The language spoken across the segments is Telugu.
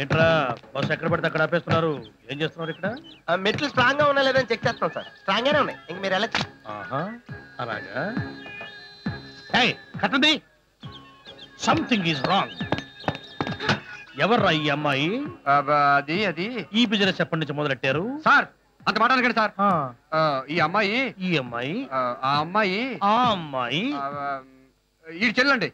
ఏంట్రా బస్సు ఎక్కడ పడితే అక్కడ ఆపేస్తున్నారు? ఏం చేస్తున్నారు ఇక్కడ? మెట్లు స్ట్రాంగ్ గా ఉన్నా లేదని చెక్ చేస్తాం సార్. స్ట్రాంగ్ గానే ఉన్నాయి, ఇంక మీరు వెళ్ళచ్చు. అలాగా. కట్టండి. Something is wrong. ఎవర్రా ఈ అమ్మాయి? అది ఈ బిజినెస్ ఎప్పటి నుంచి మొదలెట్టారు సార్? అంత మాట అనకండి సార్. ఈ అమ్మాయి ఆ అమ్మాయి ఈ చెల్లండి.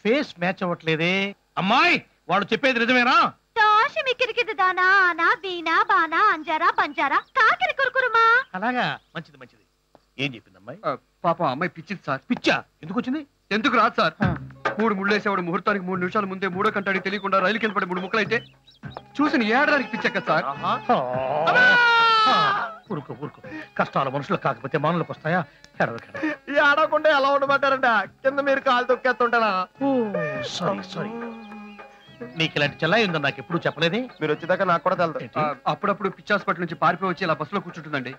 Face match అవ్వట్లేదే. అమ్మాయి వాళ్ళు చెప్పేది నిజమేనా? అలాగా, మంచిది మంచిది. ఏం చెప్పింది అమ్మాయి? పాపం అమ్మాయి పిచ్చింది సార్. పిచ్చా? ఎందుకు వచ్చింది? ఎందుకు రాదు సార్. 3 ముళ్ళేసేవాడు ముహూర్తానికి 3 నిమిషాల ముందే మూడో కంటాడికి తెలియకుండా రైలు కింద పడి 3 ముక్కలైతే చూసిన ఏడడానికి పిచ్చెక్క సార్. ఊరుకో ఊరుకో. కష్టాలు మనుషులు కాకపోతే మానులకు వస్తాయా? ఆడకుండా ఎలా ఉండమంటారంట? కింద మీరు కాలు తొక్కేస్తుంటారా? Sorry sorry. నీకు ఇలాంటి చెల్లాయి ఉందని నాకు ఎప్పుడు చెప్పలేదే. మీరు వచ్చేదాకా నాకు కూడా తెలుసు. అప్పుడప్పుడు పిచ్చి హాస్పిటల్ నుంచి పారిపోయి వచ్చి ఇలా బస్సులో కూర్చుంటుందండి.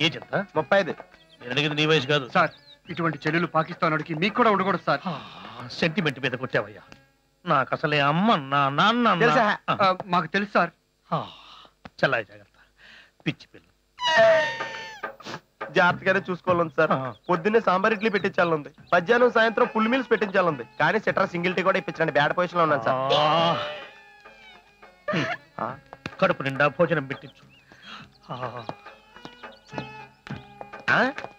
ఏజ్ ఎంత? 35. నేను అడిగింది నీ వయసు కాదు సార్. ఇటువంటి చెల్లెలు పాకిస్తాన్ వాడికి మీకు కూడా ఉండకూడదు సార్. సెంటిమెంట్ మీద కొట్టావయ్యా. నాకు అసలే అమ్మ నా నాన్న మాకు తెలుసు సార్. చెల్లాయి జాగ్రత్త. పిచ్చి పిల్ల జాగ్రత్తగానే చూసుకోవాలి సార్. పొద్దున్నే సాంబార్ ఇడ్లీ పెట్టించాలంది, మధ్యాహ్నం సాయంత్రం ఫుల్ మీల్స్ పెట్టించాలంది. కానీ సెటర్ సింగిల్ టీ కూడా ఇప్పించండి. బ్యాడ్ పొజిషన్ లో ఉన్నాను సార్. కడుపు నిండా భోజనం పెట్టించు.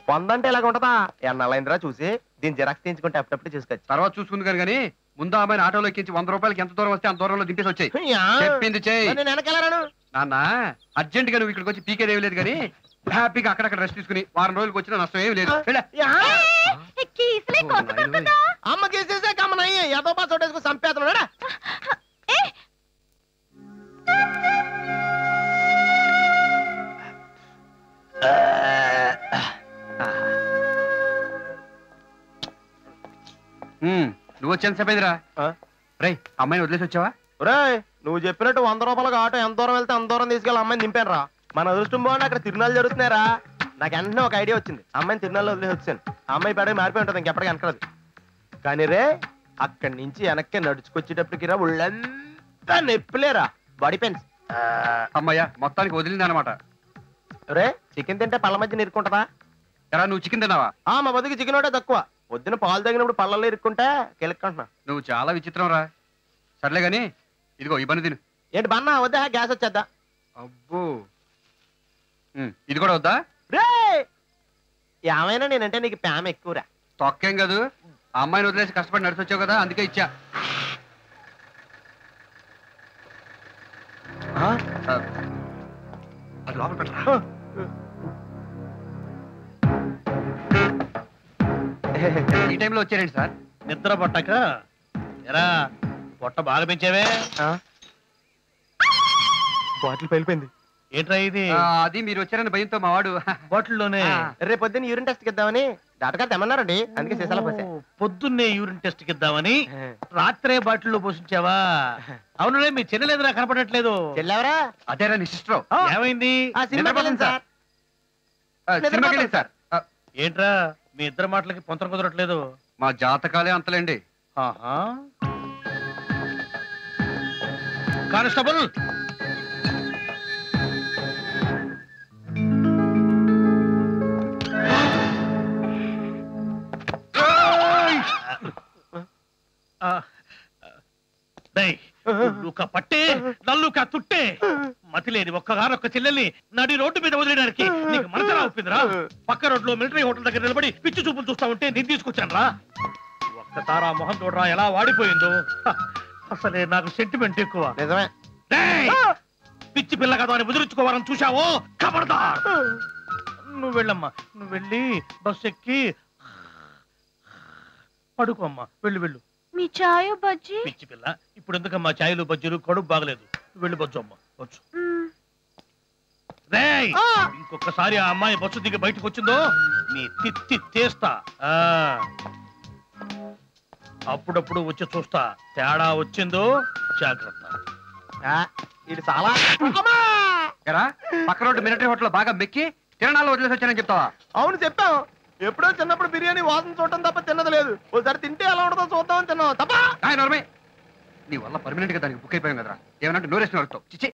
పొందంటే ఇలాగ ఉంటదా? ఎన్నాళ్ళైందిరా చూసి. దీన్ని జిరాక్స్ తీయించుకుంటే అప్పుడప్పుడు చూసుకోవచ్చు. తర్వాత చూసుకుంది కానీ ముందు ఆమెను ఆటోలో ఎక్కించి 100 రూపాయలకి ఎంత దూరం వస్తే అంత దూరంలో దింపేసి వచ్చాయి. చెప్పింది చెయ్యి. నాన్న అర్జెంట్ గా నువ్వు ఇక్కడికి వచ్చి పీకేదేవి లేదు కానీ హ్యాపీగా అక్కడక్కడ రెస్ట్ తీసుకుని వారం రోజులకు వచ్చిన నష్టం ఏమి లేదు. అమ్మ కేసేసే కమ్మనయ్యి ఏదో బా చోటేసుకుని చంపేస్తున్నాడా? నువ్వు వచ్చేంత సేపేదిరా? రై అమ్మాయిని వదిలేసి వచ్చావా? రేయ్ నువ్వు చెప్పినట్టు 100 రూపాయలకు ఆటో ఎంత దూరం వెళ్తే అంత దూరం తీసుకెళ్ళి అమ్మాయిని దింపాను రా. మన అదృష్టం బాగుండి అక్కడ తిరునాళ్ళు జరుగుతున్నారా. నాకు వెంటనే ఒక ఐడియా వచ్చింది. అమ్మాయిని తిరునాళ్ళు వదిలేసి వచ్చాను. అమ్మాయి పడే మారిపోయి ఉంటుంది, ఇంకెప్పటికీ వెనకలేదు. కానీ రే అక్కడి నుంచి వెనక్కి నడుచుకొచ్చేటప్పటికి రా ఒళ్ళంతా నొప్పిలేరా, బాడీ పెయిన్స్. అమ్మాయ్యా మొత్తానికి వదిలింది అనమాట. రే చికెన్ తింటే పళ్ళ మధ్య ఇరుక్కుంటదా? ఎరా నువ్వు చికెన్ తిన్నావా? మా బతుకి చికెన్ ఒకటే తక్కువ. పొద్దున పాలు తగినప్పుడు పళ్ళల్లో ఇరుక్కుంటే కెలుక్కుంటున్నా. నువ్వు చాలా విచిత్రం రా. సర్లే గాని ఇదిగో ఈ బన్ను తిను. ఏంటి బన్నా? వద్దా, గ్యాస్ వచ్చేద్దా? అబ్బో ఇది కూడా వద్దా? రే ఏమైనా నేనంటే నీకు ప్రేమ ఎక్కువరా. తొక్కేం కాదు. ఆ అమ్మాయిని వదిలేసి కష్టపడి నడిచి వచ్చావు కదా, అందుకే ఇచ్చా. అది లోపల పెట్టరా. ఈ టైంలో వచ్చారండి సార్? నిద్ర పట్టక ఎరా పొట్ట బాగా పెంచావే. బాటిల్ పేలిపోయింది. ఏంట్రా ఇది? అది మీరు వచ్చారని భయంతో మా వాడు బాటిల్లోనే. రేపు పొద్దున్న యూరిన్ టెస్ట్ ఇద్దామని డాక్టర్ గారు తెమ్మన్నారండి, అందుకే సీసాలో పోసా. పొద్దున్నే యూరిన్ టెస్ట్ ఇద్దామని రాత్రే బాటిల్లో పోషించావా? అవునులే, మీ చెల్లెలేదురా కనపడట్లేదు. చెల్లెవరా? అదేరా నీ సిస్టర్. ఏమైంది? సార్ ఏంట్రా మీ ఇద్దరు మాటలకి పొంతన కుదరట్లేదు? మా జాతకాలే అంతలేండి. కానిస్టేబుల్ పట్టే నల్లుక తుట్టే మతి లేని ఒక్కగానొక్క చెల్లెల్ని నడి రోడ్డు మీద వదిలేయడానికి నీకు మనసులా ఒప్పిందిరా? పక్క రోడ్లో మిలిటరీ హోటల్ దగ్గర నిలబడి పిచ్చి చూపులు చూస్తా ఉంటే నేను తీసుకొచ్చాను రా. ఒక్కసారి ఆ మొహం చూడరా ఎలా వాడిపోయిందో. అసలే నాకు సెంటిమెంట్ ఎక్కువ. నిజమే. పిచ్చి పిల్ల కదా అని వదిలించుకోవాలని చూశావో ఖబర్దార్. నువ్వు వెళ్ళమ్మా, నువ్వు వెళ్ళి బస్సు ఎక్కి పడుకోమ్మా. వెళ్ళు వెళ్ళు. మీ చాయ్ బజ్జీ? పిచ్చి పిల్ల, ఇప్పుడు ఎందుకమ్మా చాయలు బజ్జీలు? కడుపు బాగలేదు. వెళ్ళి బొజ్జు అమ్మా, వచ్చు. ఇంకొకసారి ఆ అమ్మాయి బస్సు దిగి బయటకు వచ్చిందో నీ తిత్తి తీస్తా. అప్పుడప్పుడు వచ్చి చూస్తా, తేడా వచ్చిందో జాగ్రత్త. ఇది చాలా పక్క రోడ్డు మిలిటరీ హోటల్ బాగా మెక్కి తిరణాలు వదిలేసి వచ్చానని చెప్తావా? అవును చెప్పావు. ఎప్పుడో చిన్నప్పుడు బిర్యానీ వాసన చూడటం తప్ప తిన్నది లేదు. ఒకసారి తింటే ఎలా ఉంటుందో చూద్దామని తిన్నావు తప్ప. నీ వల్ల పర్మనెంట్ గా దానికి బుక్ అయిపోయాం కదరా. ఏమన్నా నోరేసిన వరకు చిచ్చి